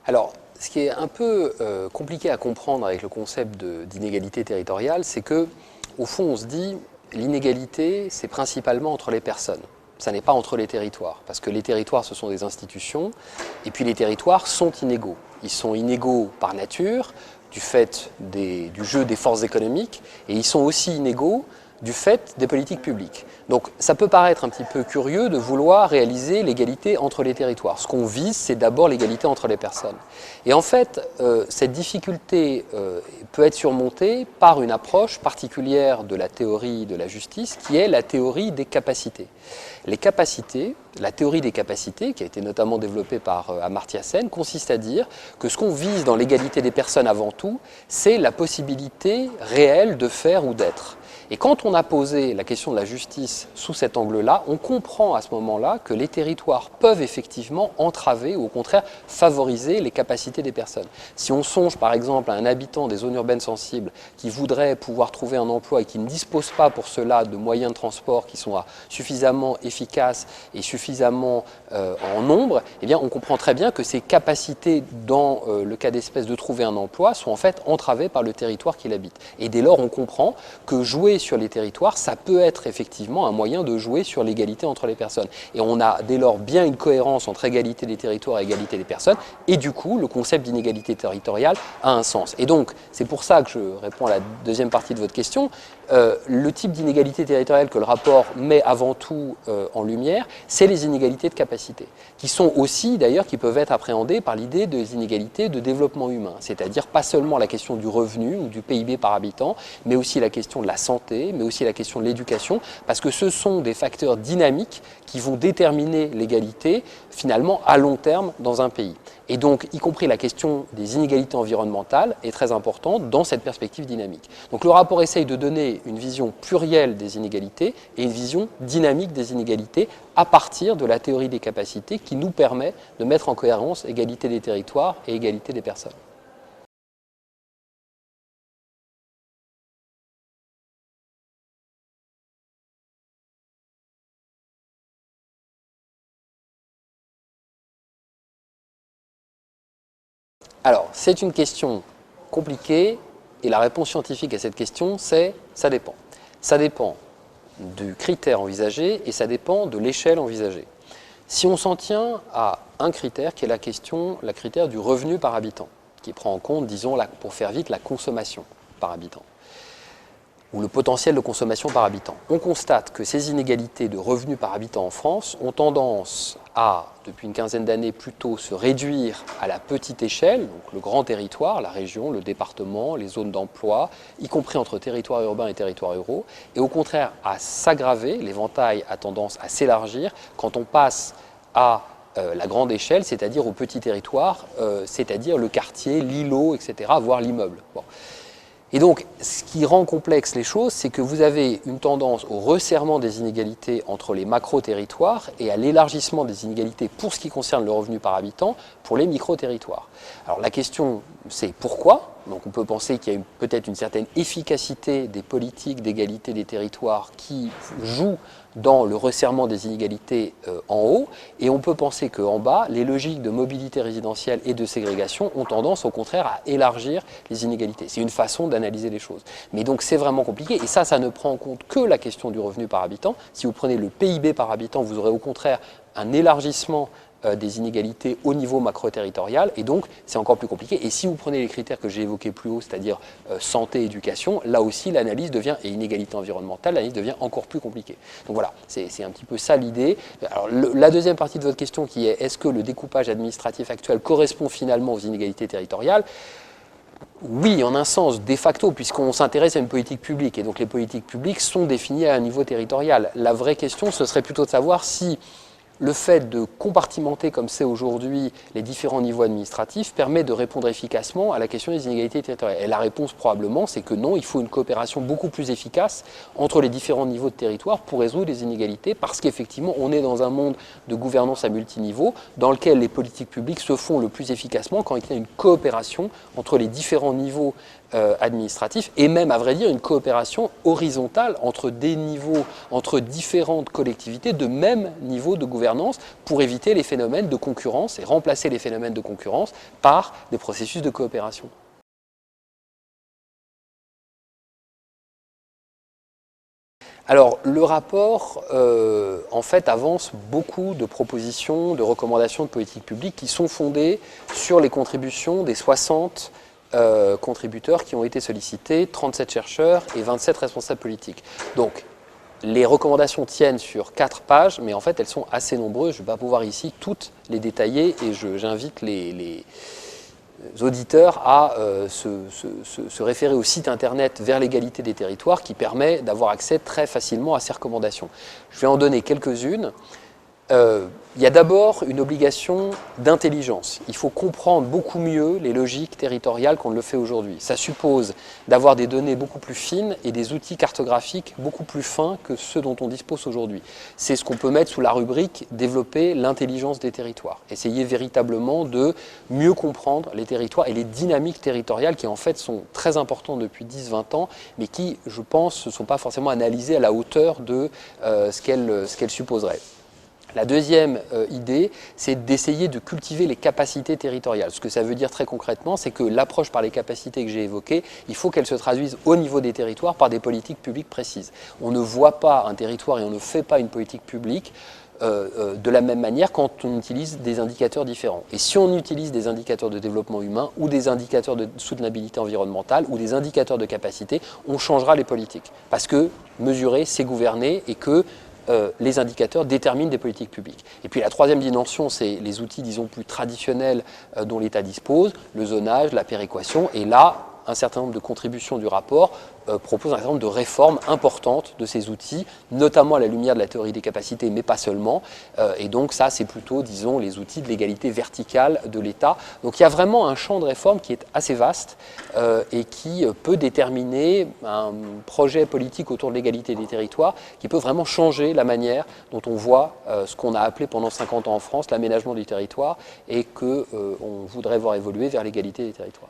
Alors, ce qui est un peu compliqué à comprendre avec le concept d'inégalité territoriale, c'est que, au fond, on se dit l'inégalité, c'est principalement entre les personnes. Ça n'est pas entre les territoires, parce que les territoires, ce sont des institutions, et puis les territoires sont inégaux. Ils sont inégaux par nature, du fait du jeu des forces économiques, et ils sont aussi inégaux du fait des politiques publiques. Donc ça peut paraître un petit peu curieux de vouloir réaliser l'égalité entre les territoires. Ce qu'on vise, c'est d'abord l'égalité entre les personnes. Et en fait, cette difficulté peut être surmontée par une approche particulière de la théorie de la justice, qui est la théorie des capacités. Les capacités, la théorie des capacités, qui a été notamment développée par Amartya Sen, consiste à dire que ce qu'on vise dans l'égalité des personnes avant tout, c'est la possibilité réelle de faire ou d'être. Et quand on a posé la question de la justice sous cet angle-là, on comprend à ce moment-là que les territoires peuvent effectivement entraver ou au contraire favoriser les capacités des personnes. Si on songe par exemple à un habitant des zones urbaines sensibles qui voudrait pouvoir trouver un emploi et qui ne dispose pas pour cela de moyens de transport qui sont suffisamment efficaces et suffisamment en nombre, eh bien on comprend très bien que ces capacités dans le cas d'espèce de trouver un emploi sont en fait entravées par le territoire qu'il habite. Et dès lors on comprend que jouer sur les territoires, ça peut être effectivement un moyen de jouer sur l'égalité entre les personnes. Et on a dès lors bien une cohérence entre égalité des territoires et égalité des personnes, et du coup, le concept d'inégalité territoriale a un sens. Et donc, c'est pour ça que je réponds à la deuxième partie de votre question. Le type d'inégalité territoriale que le rapport met avant tout en lumière, c'est les inégalités de capacité, qui sont aussi, d'ailleurs, qui peuvent être appréhendées par l'idée des inégalités de développement humain, c'est-à-dire pas seulement la question du revenu ou du PIB par habitant, mais aussi la question de la santé, mais aussi la question de l'éducation, parce que ce sont des facteurs dynamiques qui vont déterminer l'égalité, finalement, à long terme dans un pays. Et donc, y compris la question des inégalités environnementales est très importante dans cette perspective dynamique. Donc le rapport essaye de donner une vision plurielle des inégalités et une vision dynamique des inégalités à partir de la théorie des capacités qui nous permet de mettre en cohérence égalité des territoires et égalité des personnes. Alors, c'est une question compliquée et la réponse scientifique à cette question, c'est ça dépend. Ça dépend du critère envisagé et ça dépend de l'échelle envisagée. Si on s'en tient à un critère qui est la critère du revenu par habitant, qui prend en compte, disons, pour faire vite, la consommation par habitant, ou le potentiel de consommation par habitant. On constate que ces inégalités de revenus par habitant en France ont tendance à, depuis une quinzaine d'années, plutôt se réduire à la petite échelle, donc le grand territoire, la région, le département, les zones d'emploi, y compris entre territoires urbains et territoires ruraux, et au contraire à s'aggraver, l'éventail a tendance à s'élargir quand on passe à la grande échelle, c'est-à-dire au petit territoire, c'est-à-dire le quartier, l'îlot, etc., voire l'immeuble. Bon. Et donc, ce qui rend complexe les choses, c'est que vous avez une tendance au resserrement des inégalités entre les macro-territoires et à l'élargissement des inégalités pour ce qui concerne le revenu par habitant pour les micro-territoires. Alors la question, c'est pourquoi ? Donc on peut penser qu'il y a peut-être une certaine efficacité des politiques d'égalité des territoires qui jouent dans le resserrement des inégalités en haut, et on peut penser qu'en bas, les logiques de mobilité résidentielle et de ségrégation ont tendance au contraire à élargir les inégalités. C'est une façon d'analyser les choses. Mais donc c'est vraiment compliqué, et ça ne prend en compte que la question du revenu par habitant. Si vous prenez le PIB par habitant, vous aurez au contraire un élargissement des inégalités au niveau macro-territorial, et donc c'est encore plus compliqué. Et si vous prenez les critères que j'ai évoqués plus haut, c'est-à-dire santé, éducation, là aussi l'analyse devient, et inégalité environnementale, l'analyse devient encore plus compliquée. Donc voilà, c'est un petit peu ça l'idée. Alors la deuxième partie de votre question qui est, est-ce que le découpage administratif actuel correspond finalement aux inégalités territoriales ? Oui, en un sens, de facto, puisqu'on s'intéresse à une politique publique, et donc les politiques publiques sont définies à un niveau territorial. La vraie question, ce serait plutôt de savoir si le fait de compartimenter comme c'est aujourd'hui les différents niveaux administratifs permet de répondre efficacement à la question des inégalités territoriales. Et la réponse probablement, c'est que non, il faut une coopération beaucoup plus efficace entre les différents niveaux de territoire pour résoudre les inégalités, parce qu'effectivement, on est dans un monde de gouvernance à multiniveaux dans lequel les politiques publiques se font le plus efficacement quand il y a une coopération entre les différents niveaux administratif et même, à vrai dire, une coopération horizontale entre des niveaux, entre différentes collectivités de même niveau de gouvernance pour éviter les phénomènes de concurrence et remplacer les phénomènes de concurrence par des processus de coopération. Alors, le rapport, en fait, avance beaucoup de propositions, de recommandations de politique publique qui sont fondées sur les contributions des 60 contributeurs qui ont été sollicités, 37 chercheurs et 27 responsables politiques. Donc, les recommandations tiennent sur 4 pages, mais en fait, elles sont assez nombreuses. Je ne vais pas pouvoir ici toutes les détailler et j'invite les auditeurs à se référer au site internet Vers l'égalité des territoires qui permet d'avoir accès très facilement à ces recommandations. Je vais en donner quelques-unes. Il y a d'abord une obligation d'intelligence. Il faut comprendre beaucoup mieux les logiques territoriales qu'on ne le fait aujourd'hui. Ça suppose d'avoir des données beaucoup plus fines et des outils cartographiques beaucoup plus fins que ceux dont on dispose aujourd'hui. C'est ce qu'on peut mettre sous la rubrique « Développer l'intelligence des territoires ». Essayer véritablement de mieux comprendre les territoires et les dynamiques territoriales qui en fait sont très importantes depuis 10-20 ans, mais qui, je pense, ne sont pas forcément analysées à la hauteur de ce qu'elles supposeraient. La deuxième idée, c'est d'essayer de cultiver les capacités territoriales. Ce que ça veut dire très concrètement, c'est que l'approche par les capacités que j'ai évoquées, il faut qu'elle se traduise au niveau des territoires par des politiques publiques précises. On ne voit pas un territoire et on ne fait pas une politique publique de la même manière quand on utilise des indicateurs différents. Et si on utilise des indicateurs de développement humain ou des indicateurs de soutenabilité environnementale ou des indicateurs de capacité, on changera les politiques. Parce que mesurer, c'est gouverner et que les indicateurs déterminent des politiques publiques. Et puis la troisième dimension, c'est les outils, disons, plus traditionnels dont l'État dispose, le zonage, la péréquation, et là, un certain nombre de contributions du rapport proposent un certain nombre de réformes importantes de ces outils, notamment à la lumière de la théorie des capacités, mais pas seulement. Et donc ça, c'est plutôt, disons, les outils de l'égalité verticale de l'État. Donc il y a vraiment un champ de réforme qui est assez vaste et qui peut déterminer un projet politique autour de l'égalité des territoires qui peut vraiment changer la manière dont on voit ce qu'on a appelé pendant 50 ans en France l'aménagement du territoire et qu'on voudrait voir évoluer vers l'égalité des territoires.